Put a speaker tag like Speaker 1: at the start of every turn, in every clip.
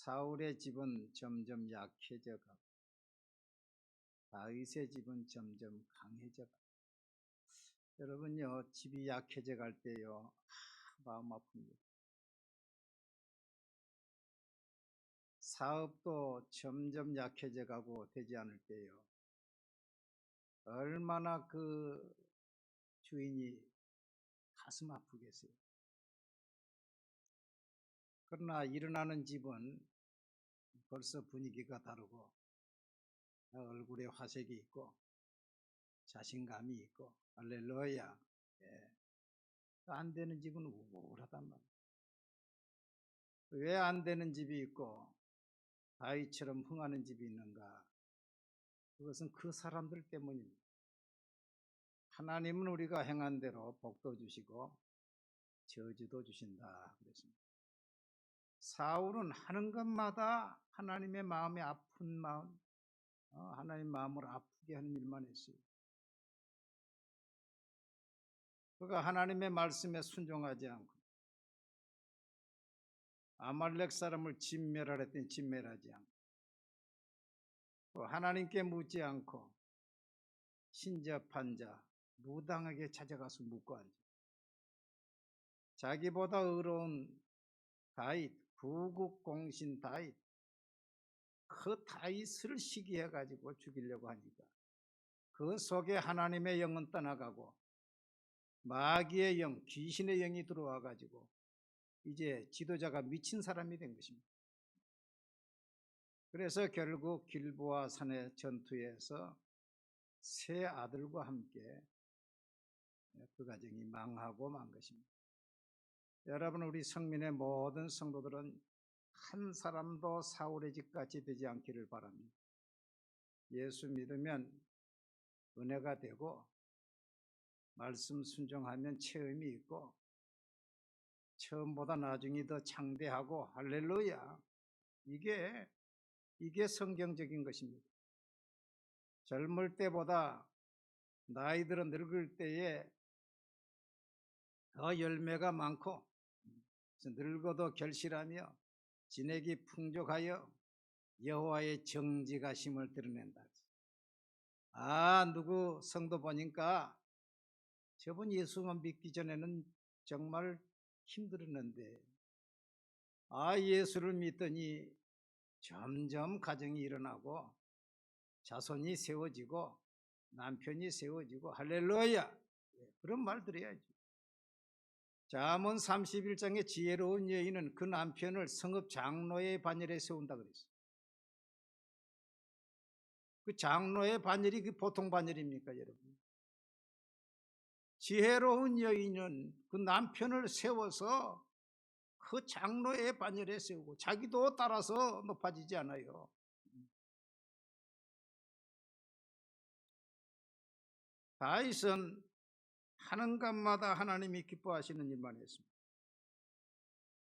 Speaker 1: 사울의 집은 점점 약해져 가고 다윗의 집은 점점 강해져 가고. 여러분요, 집이 약해져 갈 때요, 마음 아픕니다. 사업도 점점 약해져 가고 되지 않을 때요, 얼마나 그 주인이 가슴 아프겠어요. 그러나 일어나는 집은 벌써 분위기가 다르고 얼굴에 화색이 있고 자신감이 있고 할렐루야. 안 되는 집은 우울하단 말이에요. 왜 안 되는 집이 있고 다윗처럼 흥하는 집이 있는가? 그것은 그 사람들 때문입니다. 하나님은 우리가 행한 대로 복도 주시고 저주도 주신다 그랬습니다. 사울은 하는 것마다 하나님의 마음에 아픈 마음, 하나님 마음을 아프게 하는 일만 했어요. 그가 하나님의 말씀에 순종하지 않고 아말렉 사람을 진멸하라 했더니 진멸하지 않고 또 하나님께 묻지 않고 신접한 자 무당에게 찾아가서 묻고 앉아. 자기보다 의로운 다윗, 부국공신 다윗, 그 다윗을 시기해 가지고 죽이려고 하니까 그 속에 하나님의 영은 떠나가고 마귀의 영, 귀신의 영이 들어와 가지고 이제 지도자가 미친 사람이 된 것입니다. 그래서 결국 길보아 산의 전투에서 세 아들과 함께 그 가정이 망하고 만 것입니다. 여러분, 우리 성민의 모든 성도들은 한 사람도 사울의 집같이 되지 않기를 바랍니다. 예수 믿으면 은혜가 되고 말씀 순종하면 체험이 있고 처음보다 나중이 더 창대하고 할렐루야. 이게 성경적인 것입니다. 젊을 때보다 나이 들어 늙을 때에 더 열매가 많고 늙어도 결실하며 진액이 풍족하여 여호와의 정직하심을 드러낸다. 누구 성도 보니까 저분 예수만 믿기 전에는 정말 힘들었는데 예수를 믿더니 점점 가정이 일어나고 자손이 세워지고 남편이 세워지고 할렐루야. 그런 말 드려야죠. 잠언 31장의 지혜로운 여인은 그 남편을 성읍 장로의 반열에 세운다 그랬어요. 그 장로의 반열이 그 보통 반열입니까, 여러분? 지혜로운 여인은 그 남편을 세워서 그 장로의 반열에 세우고 자기도 따라서 높아지지 않아요. 다윗은 하는 것마다 하나님이 기뻐하시는 일만 했습니다.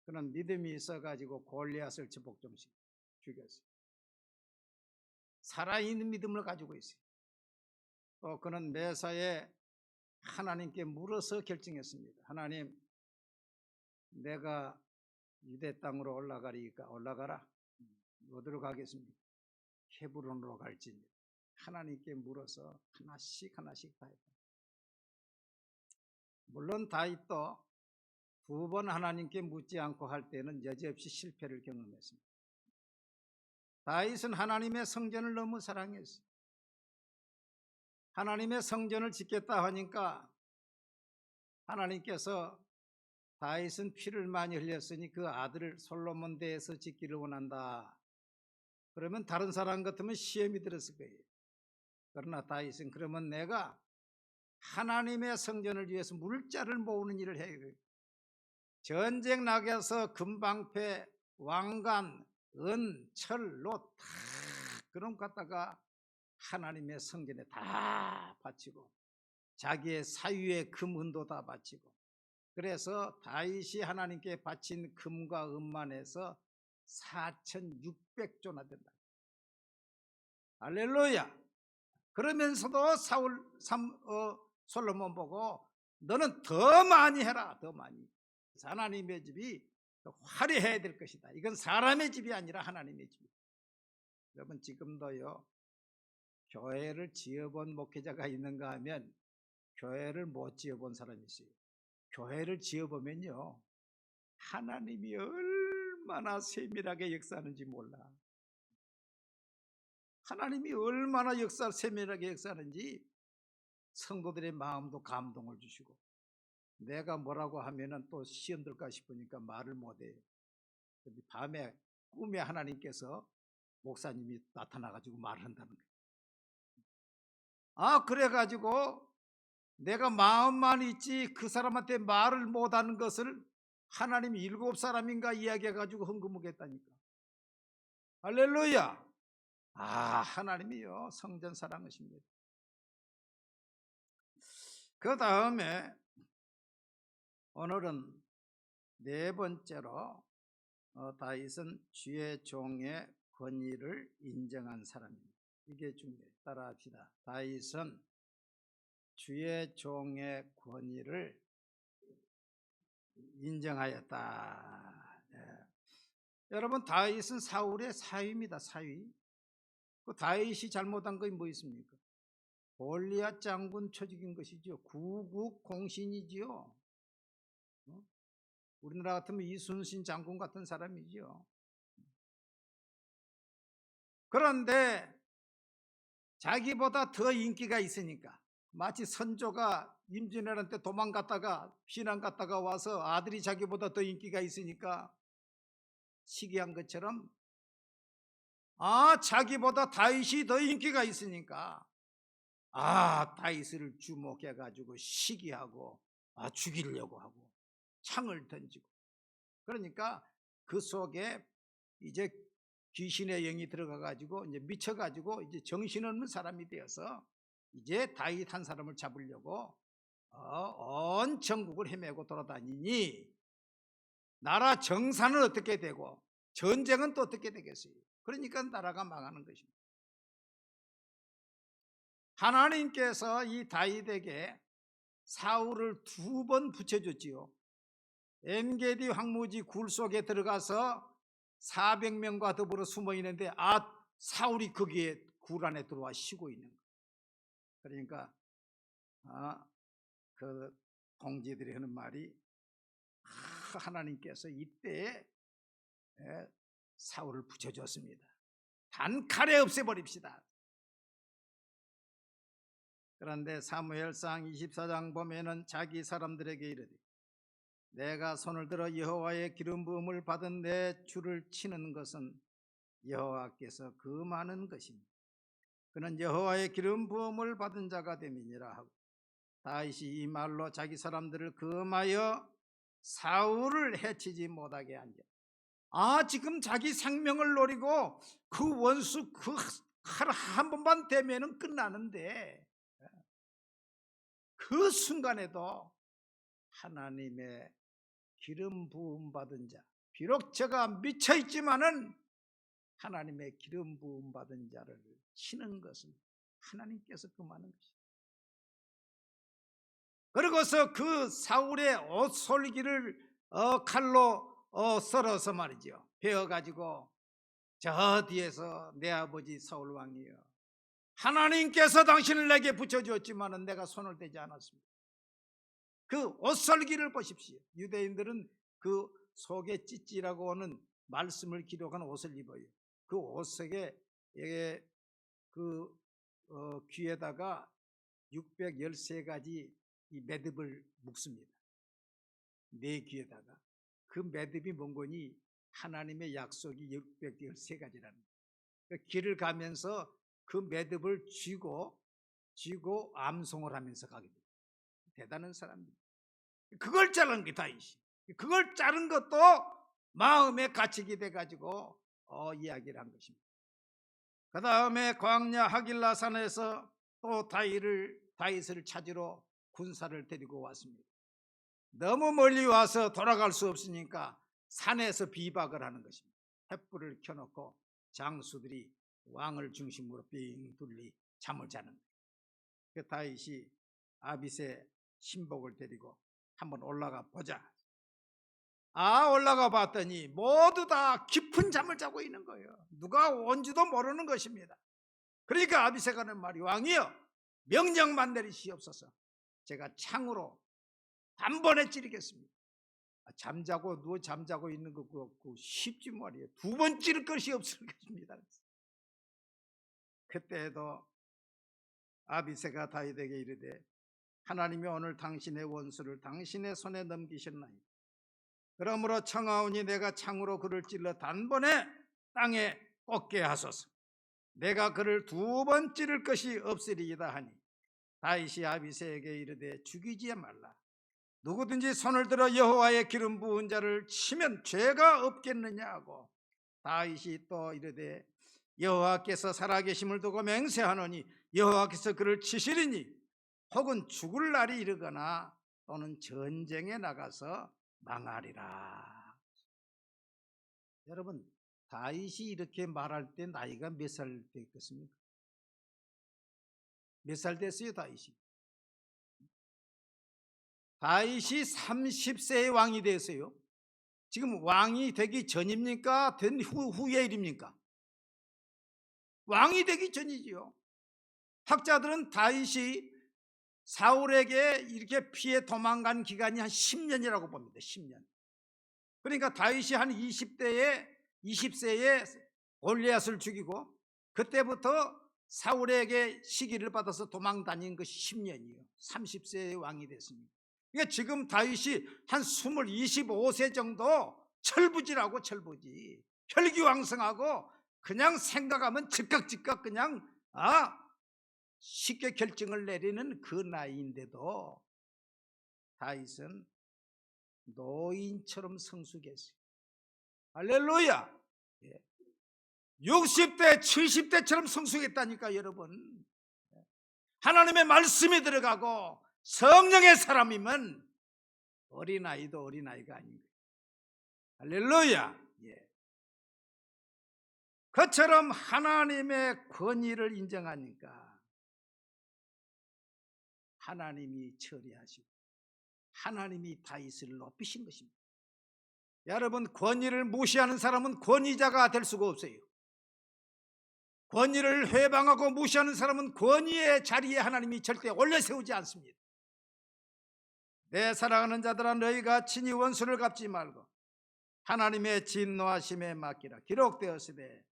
Speaker 1: 그는 믿음이 있어가지고 골리앗을 저복종식 죽였어요. 살아있는 믿음을 가지고 있어요. 또 그는 매사에 하나님께 물어서 결정했습니다. 하나님, 내가 유대 땅으로 올라가리까 올라가라. 어디로 가겠습니까? 헤브론으로 갈지니. 하나님께 물어서 하나씩 다 했다. 물론 다윗도 2번 하나님께 묻지 않고 할 때는 여지없이 실패를 경험했습니다. 다윗은 하나님의 성전을 너무 사랑했어요. 하나님의 성전을 짓겠다 하니까 하나님께서 다윗은 피를 많이 흘렸으니 그 아들을 솔로몬 대에서 짓기를 원한다. 그러면 다른 사람 같으면 시험이 들었을 거예요. 그러나 다윗은 그러면 내가 하나님의 성전을 위해서 물자를 모으는 일을 해요. 전쟁 나가서 금방패, 왕관, 은, 철, 로 다 그런 것 갖다가 하나님의 성전에 다 바치고 자기의 사유의 금, 은도 다 바치고 그래서 다윗이 하나님께 바친 금과 은만 해서 4,600조나 된다. 할렐루야. 그러면서도 솔로몬 보고 너는 더 많이 해라. 더 많이. 하나님의 집이 화려해야 될 것이다. 이건 사람의 집이 아니라 하나님의 집이다. 여러분 지금도요, 교회를 지어본 목회자가 있는가 하면 교회를 못 지어본 사람이 있어요. 교회를 지어보면요, 하나님이 얼마나 세밀하게 역사하는지 몰라. 하나님이 얼마나 세밀하게 역사하는지 성도들의 마음도 감동을 주시고, 내가 뭐라고 하면은 또 시험 들까 싶으니까 말을 못해요. 밤에 꿈에 하나님께서 목사님이 나타나가지고 말을 한다는 거예요. 그래가지고 내가 마음만 있지 그 사람한테 말을 못하는 것을 하나님이 7사람인가 이야기해가지고 헌금하겠다니까. 할렐루야. 하나님이요, 성전 사랑하십니다. 그 다음에 오늘은 4번째로 다윗은 주의 종의 권위를 인정한 사람입니다. 이게 중요해요. 따라합시다. 다윗은 주의 종의 권위를 인정하였다. 여러분, 다윗은 사울의 사위입니다. 사위. 그 다윗이 잘못한 것이 뭐 있습니까? 골리앗 장군 처죽인 것이죠. 구국공신이지요. 우리나라 같으면 이순신 장군 같은 사람이죠. 그런데 자기보다 더 인기가 있으니까, 마치 선조가 임진왜란 때 도망갔다가 피난 갔다가 와서 아들이 자기보다 더 인기가 있으니까 시기한 것처럼, 자기보다 다윗이 더 인기가 있으니까 다윗을 주목해 가지고 시기하고 죽이려고 하고 창을 던지고, 그러니까 그 속에 이제 귀신의 영이 들어가 가지고 이제 미쳐 가지고 이제 정신없는 사람이 되어서 이제 다윗 한 사람을 잡으려고 온 전국을 헤매고 돌아다니니 나라 정산은 어떻게 되고 전쟁은 또 어떻게 되겠어요? 그러니까 나라가 망하는 것입니다. 하나님께서 이 다윗에게 사울을 2번 붙여줬지요. 엔게디 황무지 굴 속에 들어가서 400명과 더불어 숨어 있는데 사울이 거기에 굴 안에 들어와 쉬고 있는 거예요. 그러니까 그 공지들이 하는 말이, 하나님께서 이때에 사울을 붙여줬습니다. 단칼에 없애버립시다. 그런데 사무엘상 24장 보면은 자기 사람들에게 이르되, 내가 손을 들어 여호와의 기름 부음을 받은 내 주를 치는 것은 여호와께서 금하는 것입니다. 그는 여호와의 기름 부음을 받은 자가 됨이니라 하고, 다윗이 이 말로 자기 사람들을 금하여 사울을 해치지 못하게 한다. 지금 자기 생명을 노리고 그 원수 한 번만 되면은 끝나는데, 그 순간에도 하나님의 기름 부음 받은 자, 비록 저가 미쳐 있지만은 하나님의 기름 부음 받은 자를 치는 것은 하나님께서 금하는 것입니다. 그러고서 그 사울의 옷솔기를 칼로 썰어서 말이죠, 베어가지고, 저 뒤에서 내 아버지 사울 왕이여, 하나님께서 당신을 내게 붙여주었지만은 내가 손을 대지 않았습니다. 그 옷설기를 보십시오. 유대인들은 그 속에 찌찌라고 하는 말씀을 기록한 옷을 입어요. 그 옷속에 그 귀에다가 613가지 이 매듭을 묶습니다. 내 귀에다가. 그 매듭이 뭔 거니? 하나님의 약속이 613가지라는 거예요. 그러니까 길을 가면서 그 매듭을 쥐고 암송을 하면서 가게 돼요. 대단한 사람입니다. 그걸 자른 게 다윗이. 그걸 자른 것도 마음에 갇히게 돼가지고 이야기를 한 것입니다. 그 다음에 광야 하길라산에서 또 다윗을 찾으러 군사를 데리고 왔습니다. 너무 멀리 와서 돌아갈 수 없으니까 산에서 비박을 하는 것입니다. 횃불을 켜놓고 장수들이 왕을 중심으로 빙 둘리 잠을 자는 거예요. 그 다윗이 아빗의 신복을 데리고 한번 올라가 보자. 올라가 봤더니 모두 다 깊은 잠을 자고 있는 거예요. 누가 온지도 모르는 것입니다. 그러니까 아비새가 하는 말이, 왕이여 명령만 내리시옵소서. 제가 창으로 단번에 찌르겠습니다. 잠자고 누워 잠자고 있는 거 그거 쉽지 말이에요. 두 번 찌를 것이 없을 것입니다. 그때에도 아비새가 다윗에게 이르되, 하나님이 오늘 당신의 원수를 당신의 손에 넘기셨나이다. 그러므로 청하오니 내가 창으로 그를 찔러 단번에 땅에 꽂게 하소서. 내가 그를 두 번 찌를 것이 없으리이다 하니, 다윗이 아비새에게 이르되 죽이지 말라. 누구든지 손을 들어 여호와의 기름 부은 자를 치면 죄가 없겠느냐 하고, 다윗이 또 이르되 여호와께서 살아계심을 두고 맹세하노니 여호와께서 그를 치시리니 혹은 죽을 날이 이르거나 또는 전쟁에 나가서 망하리라. 여러분, 다윗이 이렇게 말할 때 나이가 몇 살 됐겠습니까? 몇 살 됐어요? 다윗이 30세의 왕이 됐어요. 지금 왕이 되기 전입니까? 된 후의 일입니까? 왕이 되기 전이지요. 학자들은 다윗이 사울에게 이렇게 피해 도망간 기간이 한 10년이라고 봅니다. 10년. 그러니까 다윗이 한 20세에 골리앗을 죽이고, 그때부터 사울에게 시기를 받아서 도망 다닌 것이 10년이에요. 30세의 왕이 됐습니다. 그러니까 지금 다윗이 한 25세 정도 철부지라고, 철부지. 혈기왕성하고 그냥 생각하면 즉각 그냥 쉽게 결정을 내리는 그 나이인데도 다윗은 노인처럼 성숙했어요. 할렐루야. 60대 70대처럼 성숙했다니까. 여러분, 하나님의 말씀이 들어가고 성령의 사람이면 어린아이도 어린아이가 아닌 거예요. 할렐루야. 그처럼 하나님의 권위를 인정하니까 하나님이 처리하시고 하나님이 다윗을 높이신 것입니다. 여러분, 권위를 무시하는 사람은 권위자가 될 수가 없어요. 권위를 회방하고 무시하는 사람은 권위의 자리에 하나님이 절대 올려세우지 않습니다. 내 사랑하는 자들아, 너희가 친히 원수를 갚지 말고 하나님의 진노하심에 맡기라. 기록되었으되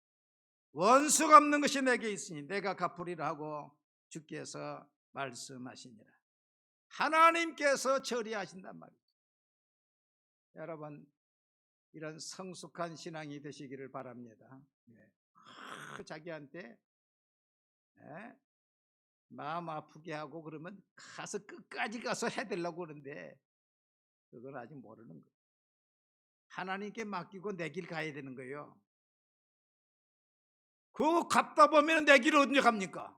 Speaker 1: 원수 갚는 것이 내게 있으니 내가 갚으리라 하고 주께서 말씀하시니라. 하나님께서 처리하신단 말이죠. 여러분, 이런 성숙한 신앙이 되시기를 바랍니다. 자기한테 마음 아프게 하고 그러면 가서 끝까지 가서 해달라고 그러는데 그걸 아직 모르는 거예요. 하나님께 맡기고 내 길 가야 되는 거예요. 그거 갚다 보면 내 길을 언제 갑니까?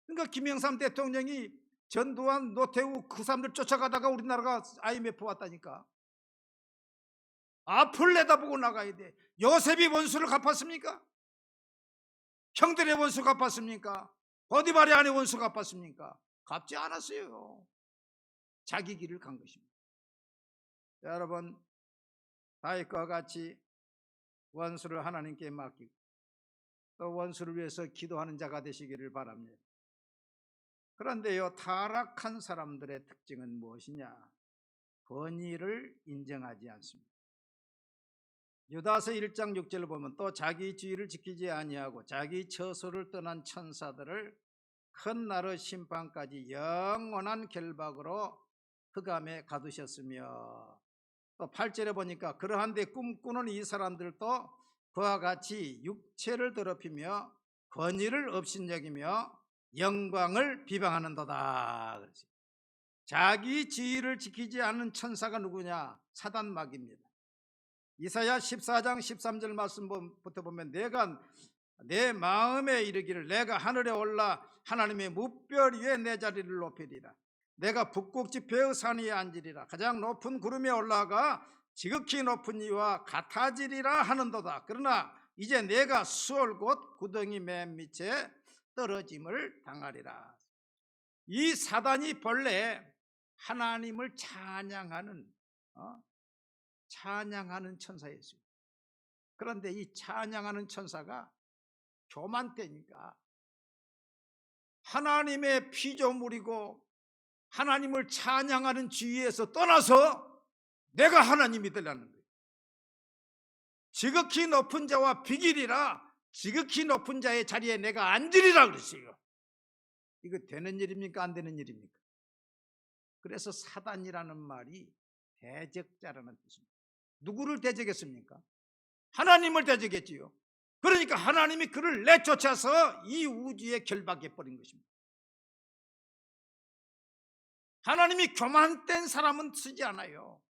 Speaker 1: 그러니까 김영삼 대통령이 전두환, 노태우 그 사람들 쫓아가다가 우리나라가 IMF 왔다니까. 앞을 내다보고 나가야 돼. 요셉이 원수를 갚았습니까? 형들의 원수 갚았습니까? 보디발의 아내 원수 갚았습니까? 갚지 않았어요. 자기 길을 간 것입니다. 여러분, 다윗과 같이 원수를 하나님께 맡기고 또 원수를 위해서 기도하는 자가 되시기를 바랍니다. 그런데요, 타락한 사람들의 특징은 무엇이냐? 권위를 인정하지 않습니다. 유다서 1장 6절을 보면 또 자기 주의를 지키지 아니하고 자기 처소를 떠난 천사들을 큰 날의 심판까지 영원한 결박으로 흑암에 가두셨으며, 또 8절에 보니까 그러한데 꿈꾸는 이 사람들도 그와 같이 육체를 더럽히며 권위를 업신여기며 영광을 비방하는도다. 자기 지위를 지키지 않는 천사가 누구냐? 사단마귀입니다. 이사야 14장 13절 말씀부터 보면 내가 내 마음에 이르기를 내가 하늘에 올라 하나님의 무별 위에 내 자리를 높이리라. 내가 북극 지폐의 산 위에 앉으리라. 가장 높은 구름에 올라가 지극히 높은 이와 같아지리라 하는도다. 그러나 이제 내가 수월 곧 구덩이 맨 밑에 떨어짐을 당하리라. 이 사단이 본래 하나님을 찬양하는 찬양하는 천사였어요. 그런데 이 찬양하는 천사가 교만되니까 하나님의 피조물이고 하나님을 찬양하는 지위에서 떠나서 내가 하나님이 되려는 거예요. 지극히 높은 자와 비기리라, 지극히 높은 자의 자리에 내가 앉으리라 그랬어요. 이거 되는 일입니까? 안 되는 일입니까? 그래서 사단이라는 말이 대적자라는 뜻입니다. 누구를 대적했습니까? 하나님을 대적했지요. 그러니까 하나님이 그를 내쫓아서 이 우주에 결박해 버린 것입니다. 하나님이 교만된 사람은 쓰지 않아요.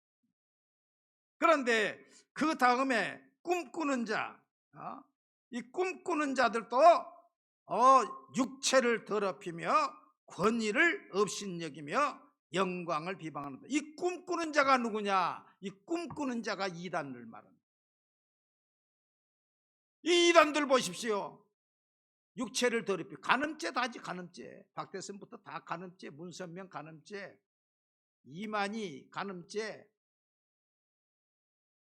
Speaker 1: 그런데 그 다음에 꿈꾸는 자, 이 꿈꾸는 자들도 육체를 더럽히며 권위를 업신여기며 영광을 비방하는다. 이 꿈꾸는 자가 누구냐? 이 꿈꾸는 자가 이단을 말합니다. 이 이단들 보십시오. 육체를 더럽히고 간음죄 다지, 간음죄. 박대선부터 다 간음죄, 문선명 간음죄, 이만희 간음죄,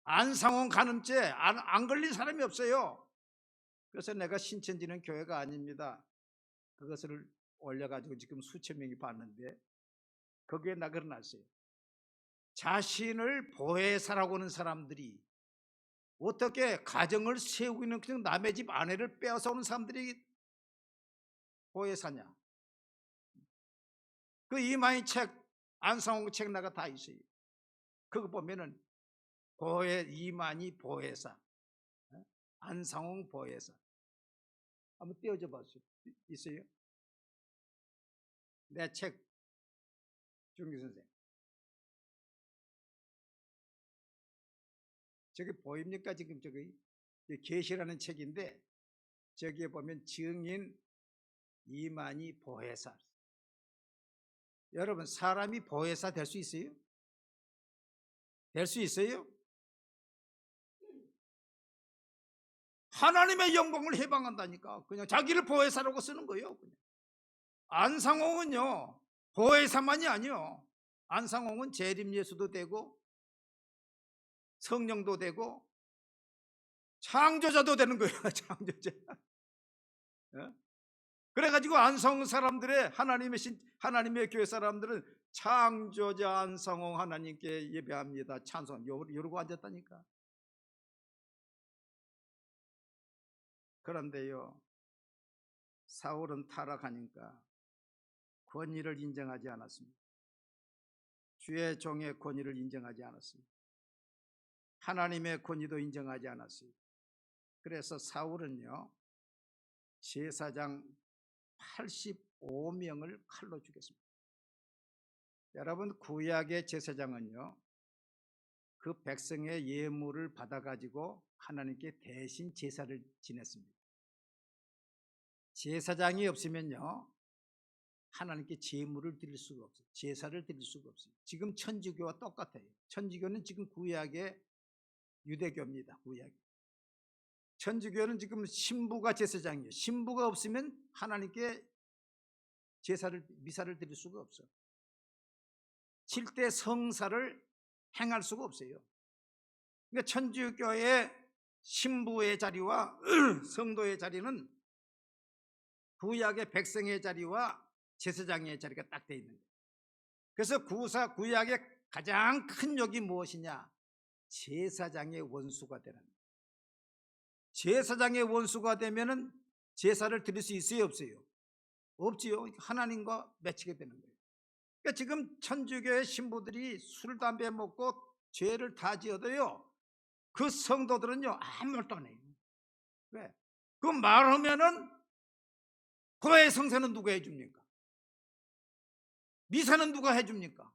Speaker 1: 안상홍 간음죄. 안 걸린 사람이 없어요. 그래서 내가 신천지는 교회가 아닙니다. 그것을 올려가지고 지금 수천 명이 봤는데 거기에 나그러 났어요. 자신을 보혜사라고 하는 사람들이 어떻게 가정을 세우고 있는 그냥 남의 집 아내를 빼앗아 오는 사람들이 보혜사냐? 그 이만희 책, 안상홍 책 나가 다 있어요. 그거 보면은 이만희 보혜사, 안상홍 보혜사. 한번 떼어줘 봤어요. 있어요? 내 책, 중기 선생. 저기 보입니까? 지금 저기 계시라는 책인데 저기에 보면 증인 이만희 보혜사. 여러분, 사람이 보혜사 될 수 있어요? 될 수 있어요? 하나님의 영광을 해방한다니까. 그냥 자기를 보혜사라고 쓰는 거예요. 그냥. 안상홍은요, 보혜사만이 아니요. 안상홍은 재림 예수도 되고 성령도 되고 창조자도 되는 거예요. 창조자. 그래가지고 안상홍 사람들의 하나님의 교회 사람들은 창조자 안상홍 하나님께 예배합니다. 찬송 이러고 앉았다니까. 그런데요, 사울은 타락하니까 권위를 인정하지 않았습니다. 주의 종의 권위를 인정하지 않았습니다. 하나님의 권위도 인정하지 않았어요. 그래서 사울은요, 제사장 85명을 칼로 죽였습니다. 여러분, 구약의 제사장은요, 그 백성의 예물을 받아가지고 하나님께 대신 제사를 지냈습니다. 제사장이 없으면요, 하나님께 제물을 드릴 수가 없어요. 제사를 드릴 수가 없어요. 지금 천주교와 똑같아요. 천주교는 지금 구약의 유대교입니다. 구약. 천주교는 지금 신부가 제사장이에요. 신부가 없으면 하나님께 미사를 드릴 수가 없어요. 7대 성사를 행할 수가 없어요. 그러니까 천주교의 신부의 자리와 성도의 자리는 구약의 백성의 자리와 제사장의 자리가 딱 돼 있는 거예요. 그래서 구약의 가장 큰 욕이 무엇이냐? 제사장의 원수가 되는 거예요. 제사장의 원수가 되면은 제사를 드릴 수 있어요, 없어요? 없지요. 하나님과 맺히게 되는 거예요. 그러니까 지금 천주교의 신부들이 술, 담배 먹고 죄를 다 지어도요, 그 성도들은요, 아무것도 안 해요. 왜? 그 말하면은 고해 성사는 누가 해줍니까? 미사는 누가 해줍니까?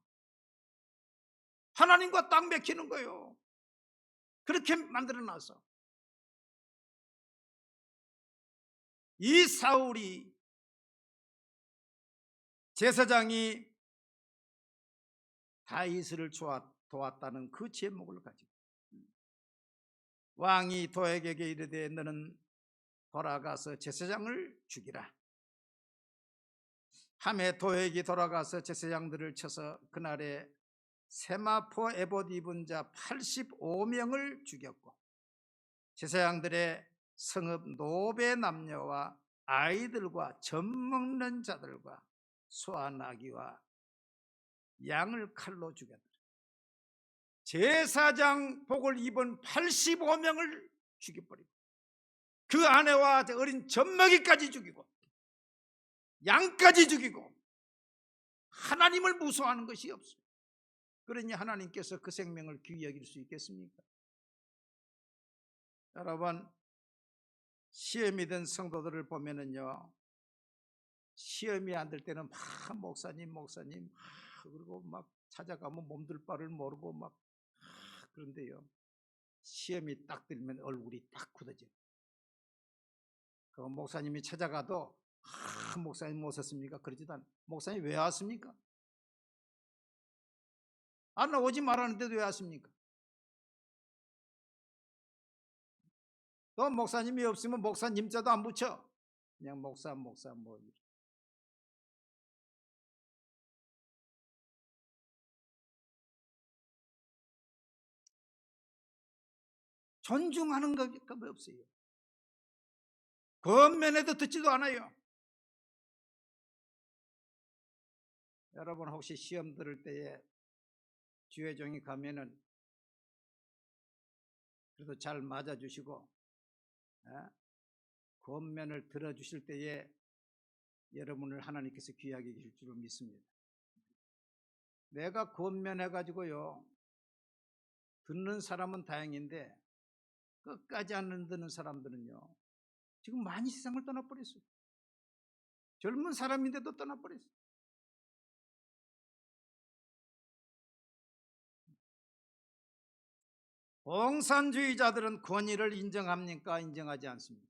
Speaker 1: 하나님과 딱 맥히는 거예요. 그렇게 만들어놨어. 이 사울이 제사장이 다윗을 도왔다는 그 제목을 가지고 왕이 도액에게 이르되 너는 돌아가서 제사장을 죽이라 하매 도액이 돌아가서 제사장들을 쳐서 그날에 세마포 에봇 입은 자 85명을 죽였고 제사장들의 성읍 노베 남녀와 아이들과 젖먹는 자들과 소와 나귀와 양을 칼로 죽였더라. 제사장 복을 입은 85명을 죽여버리고 그 아내와 어린 젖먹이까지 죽이고 양까지 죽이고 하나님을 무서워하는 것이 없어요. 그러니 하나님께서 그 생명을 귀히 여길 수 있겠습니까? 여러분, 시험이 든 성도들을 보면은요, 시험이 안 될 때는 막 목사님 그리고 막 찾아가면 몸둘 바를 모르고 막 그런데요, 시험이 딱 들면 얼굴이 딱 굳어져. 그 목사님이 찾아가도 목사님 뭐 오셨습니까? 그러지도 않아요. 목사님 왜 왔습니까? 나 오지 말았는데도 왜 왔습니까? 또 목사님이 없으면 목사님자도 안 붙여. 그냥 목사 뭐. 존중하는 것밖에 없어요. 겉면에도 듣지도 않아요. 여러분 혹시 시험 들을 때에 주의 종이 가면은 그래도 잘 맞아주시고 겉면을 들어주실 때에 여러분을 하나님께서 귀하게 계실 줄을 믿습니다. 내가 겉면해가지고요 듣는 사람은 다행인데 끝까지 안 듣는 사람들은요 지금 많이 세상을 떠나버렸어요. 젊은 사람인데도 떠나버렸어요. 공산주의자들은 권위를 인정합니까? 인정하지 않습니까?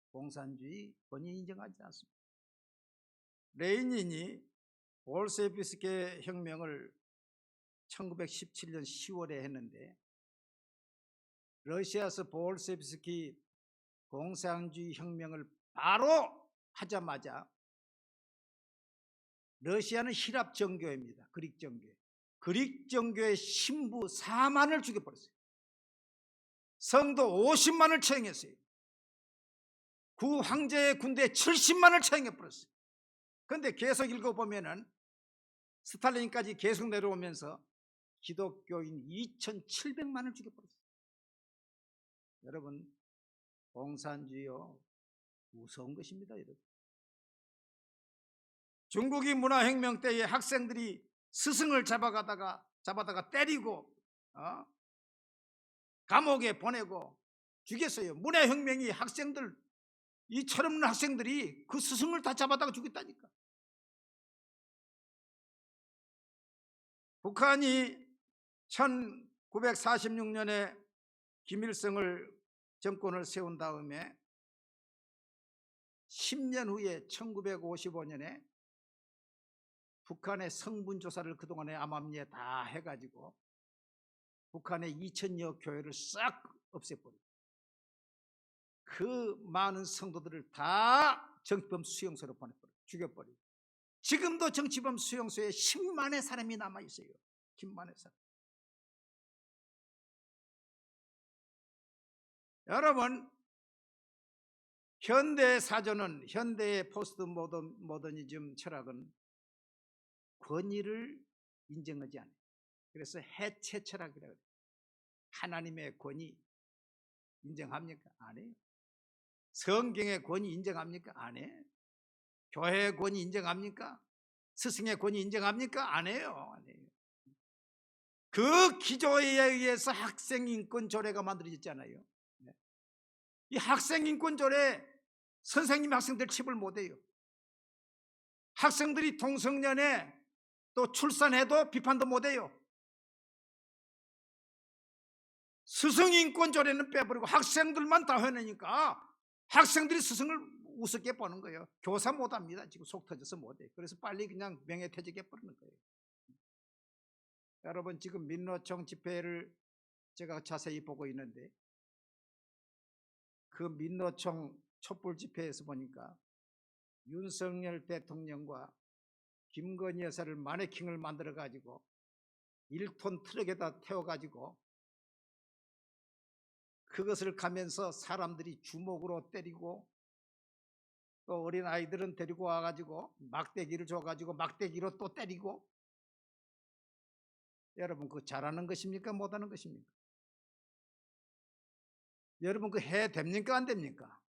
Speaker 1: 공산주의 권위 인정하지 않습니다. 레닌이 볼셰비스케 혁명을 1917년 10월에 했는데 러시아에서 볼셰비스키 공산주의 혁명을 바로 하자마자 러시아는 히랍 정교회입니다. 그릭 정교회. 그릭 정교회 신부 4만을 죽여버렸어요. 성도 50만을 처형했어요. 구 황제의 군대 70만을 처형해버렸어요. 그런데 계속 읽어보면은 스탈린까지 계속 내려오면서 기독교인 2,700만을 죽여버렸어요. 여러분 공산주의요 무서운 것입니다. 여러분. 중국이 문화혁명 때에 학생들이 스승을 잡아다가 때리고 감옥에 보내고 죽였어요. 문화혁명이 학생들 이 철없는 학생들이 그 스승을 다 잡아다가 죽였다니까. 북한이 1946년에 김일성을 정권을 세운 다음에 10년 후에 1955년에 북한의 성분조사를 그동안에 암암리에 다 해가지고 북한의 2,000여 교회를 싹 없애버리고 그 많은 성도들을 다 정치범 수용소로 보내버리고 죽여버리고 지금도 정치범 수용소에 10만의 사람이 남아있어요. 10만의 사람. 여러분 현대 사전은 현대의 포스트 모더니즘 철학은 권위를 인정하지 않아요. 그래서 해체 철학이라고 해요. 하나님의 권위 인정합니까? 안 해요. 성경의 권위 인정합니까? 안 해요. 교회의 권위 인정합니까? 스승의 권위 인정합니까? 안 해요. 안 해요. 그 기조에 의해서 학생인권조례가 만들어졌잖아요. 이 학생인권조례 선생님이 학생들 칩을 못해요. 학생들이 동성연애 또 출산해도 비판도 못해요. 스승인권조례는 빼버리고 학생들만 다 해내니까 학생들이 스승을 우습게 보는 거예요. 교사 못합니다. 지금 속 터져서 못해요. 그래서 빨리 그냥 명예퇴직해버리는 거예요. 여러분 지금 민노총 집회를 제가 자세히 보고 있는데 그 민노총 촛불 집회에서 보니까 윤석열 대통령과 김건희 여사를 마네킹을 만들어 가지고 1톤 트럭에다 태워가지고 그것을 가면서 사람들이 주먹으로 때리고 또 어린 아이들은 데리고 와가지고 막대기를 줘가지고 막대기로 또 때리고. 여러분 그거 잘하는 것입니까? 못하는 것입니까? 여러분 그 해 됩니까? 안 됩니까?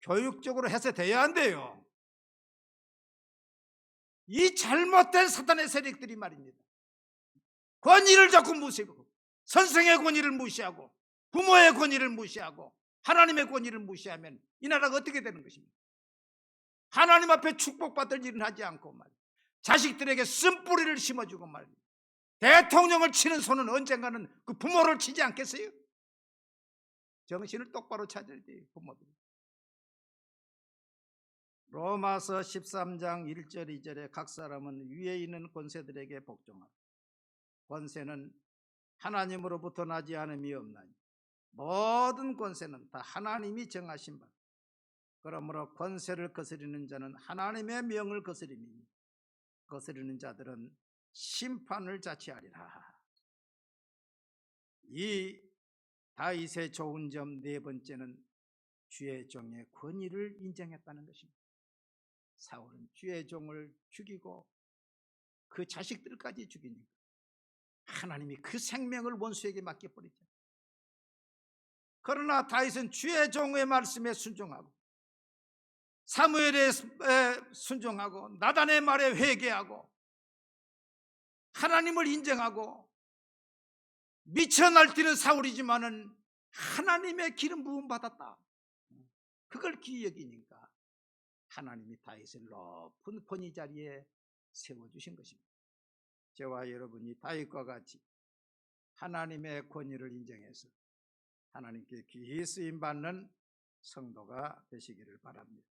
Speaker 1: 교육적으로 해서 돼야 안 돼요. 이 잘못된 사탄의 세력들이 말입니다. 권위를 자꾸 무시하고 선생의 권위를 무시하고 부모의 권위를 무시하고 하나님의 권위를 무시하면 이 나라가 어떻게 되는 것입니까? 하나님 앞에 축복받을 일은 하지 않고 말이에요. 자식들에게 쓴뿌리를 심어주고 말이에요. 대통령을 치는 손은 언젠가는 그 부모를 치지 않겠어요? 정신을 똑바로 차려야 돼요, 부모들. 로마서 13장 1절 2절에 각 사람은 위에 있는 권세들에게 복종하라. 권세는 하나님으로부터 나지 않음이 없나니 모든 권세는 다 하나님이 정하신 바. 그러므로 권세를 거스리는 자는 하나님의 명을 거스리니 거스리는 자들은 심판을 자취하리라. 이 다윗의 좋은 점 네 번째는 주의 종의 권위를 인정했다는 것입니다. 사울은 주의 종을 죽이고 그 자식들까지 죽이니까 하나님이 그 생명을 원수에게 맡겨버리죠. 그러나 다윗은 주의 종의 말씀에 순종하고 사무엘의 순종하고 나단의 말에 회개하고 하나님을 인정하고 미쳐 날뛰는 사울이지만은 하나님의 기름 부음 받았다. 그걸 귀히 여기니까 하나님이 다윗을 높은 권위 자리에 세워주신 것입니다. 저와 여러분이 다윗과 같이 하나님의 권위를 인정해서 하나님께 귀히 쓰임받는 성도가 되시기를 바랍니다.